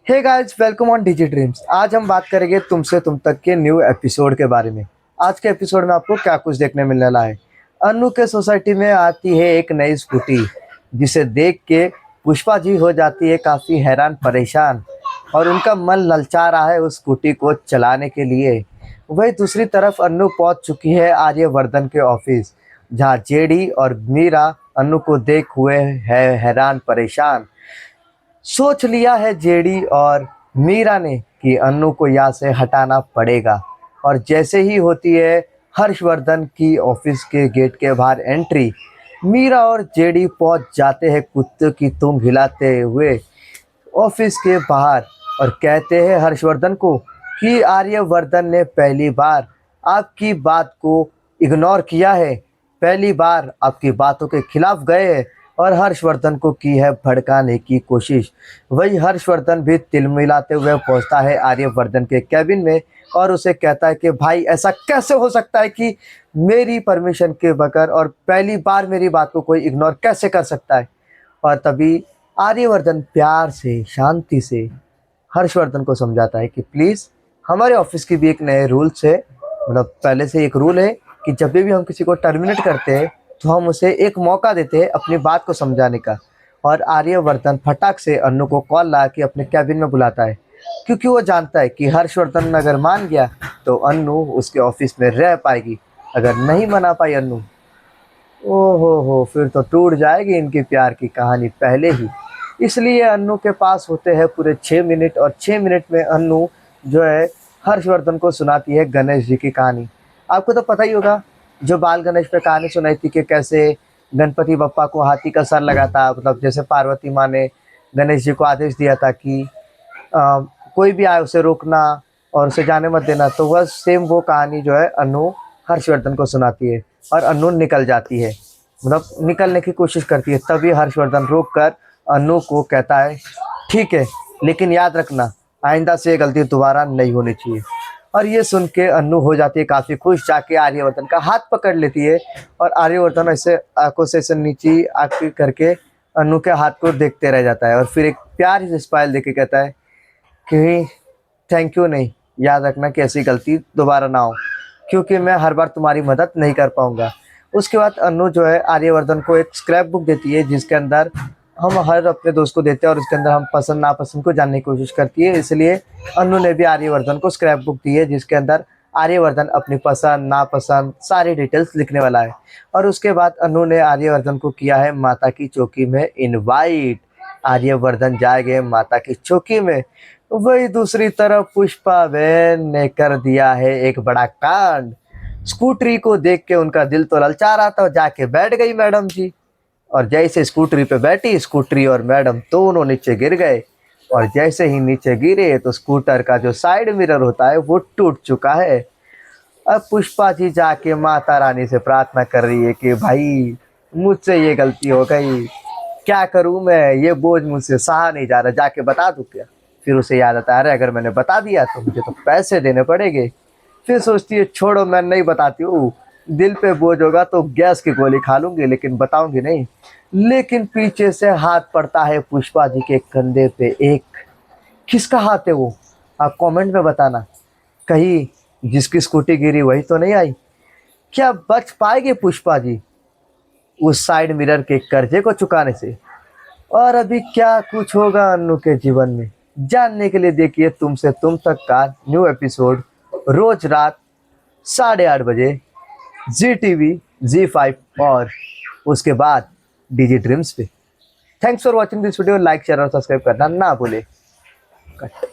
Hey guys, welcome on Digi Dreams. आज हम बात करेंगे तुमसे तुम तक के न्यू एपिसोड के बारे में। आज के एपिसोड में आपको क्या कुछ देखने मिलने वाला है। अनु के सोसाइटी में आती है एक नई स्कूटी, जिसे देख के पुष्पा जी हो जाती है काफ़ी हैरान परेशान और उनका मन ललचा रहा है उस स्कूटी को चलाने के लिए। वही दूसरी तरफ अनु पहुंच चुकी है आर्यवर्धन के ऑफिस, जहां जेडी और मीरा अनु को देख हुए है हैरान परेशान। सोच लिया है जेडी और मीरा ने कि अन्नू को यहाँ से हटाना पड़ेगा। और जैसे ही होती है हर्षवर्धन की ऑफिस के गेट के बाहर एंट्री, मीरा और जेडी पहुंच जाते हैं कुत्ते की तुम हिलाते हुए ऑफिस के बाहर और कहते हैं हर्षवर्धन को कि आर्यवर्धन ने पहली बार आपकी बात को इग्नोर किया है, पहली बार आपकी बातों के खिलाफ गए हैं और हर्षवर्धन को की है भड़काने की कोशिश। वही हर्षवर्धन भी तिलमिलाते हुए पहुंचता है आर्यवर्धन के कैबिन में और उसे कहता है कि भाई ऐसा कैसे हो सकता है कि मेरी परमिशन के बगैर और पहली बार मेरी बात को कोई इग्नोर कैसे कर सकता है। और तभी आर्यवर्धन प्यार से शांति से हर्षवर्धन को समझाता है कि प्लीज़ हमारे ऑफिस की भी एक नए रूल्स है, मतलब पहले से एक रूल है कि जब भी हम किसी को टर्मिनेट करते हैं तो हम उसे एक मौका देते हैं अपनी बात को समझाने का। और आर्यवर्धन फटाक से अन्नू को कॉल ला के अपने कैबिन में बुलाता है, क्योंकि वो जानता है कि हर्षवर्धन अगर मान गया तो अन्नू उसके ऑफिस में रह पाएगी। अगर नहीं मना पाई अन्नू, ओहो फिर तो टूट जाएगी इनकी प्यार की कहानी पहले ही। इसलिए अन्नू के पास होते हैं पूरे 6 मिनट और 6 मिनट में अन्नू जो है हर्षवर्धन को सुनाती है गणेश जी की कहानी। आपको तो पता ही होगा, जो बाल गणेश पे कहानी सुनाई थी कि कैसे गणपति बप्पा को हाथी का सर लगा था, मतलब जैसे पार्वती माँ ने गणेश जी को आदेश दिया था कि अ, कोई भी आए उसे रोकना और उसे जाने मत देना। तो वह सेम वो कहानी जो है अनु हर्षवर्धन को सुनाती है और अनु निकल जाती है, मतलब निकलने की कोशिश करती है। तभी हर्षवर्धन रोक कर अनु को कहता है ठीक है, लेकिन याद रखना आइंदा से ये गलती दोबारा नहीं होनी चाहिए। और ये सुन के अन्नू हो जाती है काफ़ी खुश, जाके आर्यवर्धन का हाथ पकड़ लेती है और आर्यवर्धन ऐसे आंखों से ऐसे नीचे आंखें करके अन्नू के हाथ को देखते रह जाता है और फिर एक प्यारी से स्माइल देके कहता है कि थैंक यू नहीं, याद रखना कि ऐसी गलती दोबारा ना हो, क्योंकि मैं हर बार तुम्हारी मदद नहीं कर पाऊंगा। उसके बाद अन्नू जो है आर्यवर्धन को एक स्क्रैप बुक देती है, जिसके अंदर हम हर अपने दोस्त को देते हैं और उसके अंदर हम पसंद नापसंद को जानने की कोशिश करती है। इसलिए अन्नू ने भी आर्यवर्धन को स्क्रैप बुक दी है, जिसके अंदर आर्यवर्धन अपनी पसंद नापसंद सारी डिटेल्स लिखने वाला है। और उसके बाद अन्नू ने आर्यवर्धन को किया है माता की चौकी में इनवाइट। आर्यवर्धन जाएंगे माता की चौकी में। वही दूसरी तरफ पुष्पा बहन ने कर दिया है एक बड़ा कांड। स्कूटरी को देख के उनका दिल तो ललचा रहा था, जाके बैठ गई मैडम जी। और जैसे स्कूटरी पे बैठी, स्कूटरी और मैडम दोनों नीचे गिर गए। और जैसे ही नीचे गिरे तो स्कूटर का जो साइड मिरर होता है वो टूट चुका है। अब पुष्पा जी जाके माता रानी से प्रार्थना कर रही है कि भाई मुझसे ये गलती हो गई, क्या करूं मैं, ये बोझ मुझसे सहा नहीं जा रहा, जाके बता दूं क्या। फिर उसे याद आता है अरे अगर मैंने बता दिया तो मुझे तो पैसे देने पड़ेंगे। फिर सोचती है छोड़ो मैं नहीं बताती हूँ, दिल पे बोझ होगा तो गैस की गोली खा लूंगी लेकिन बताऊंगी नहीं। लेकिन पीछे से हाथ पड़ता है पुष्पा जी के कंधे पे एक। किसका हाथ है वो, आप कमेंट में बताना। कहीं जिसकी स्कूटी गिरी वही तो नहीं आई। क्या बच पाएगी पुष्पा जी उस साइड मिरर के कर्जे को चुकाने से। और अभी क्या कुछ होगा अन्नू के जीवन में, जानने के लिए देखिए तुमसे तुम तक का न्यू एपिसोड रोज रात 8:30 बजे जी टीवी, जी5 और उसके बाद डीजी ड्रीम्स पे। Thanks for watching this video, like share और सब्सक्राइब करना ना भूले। कट।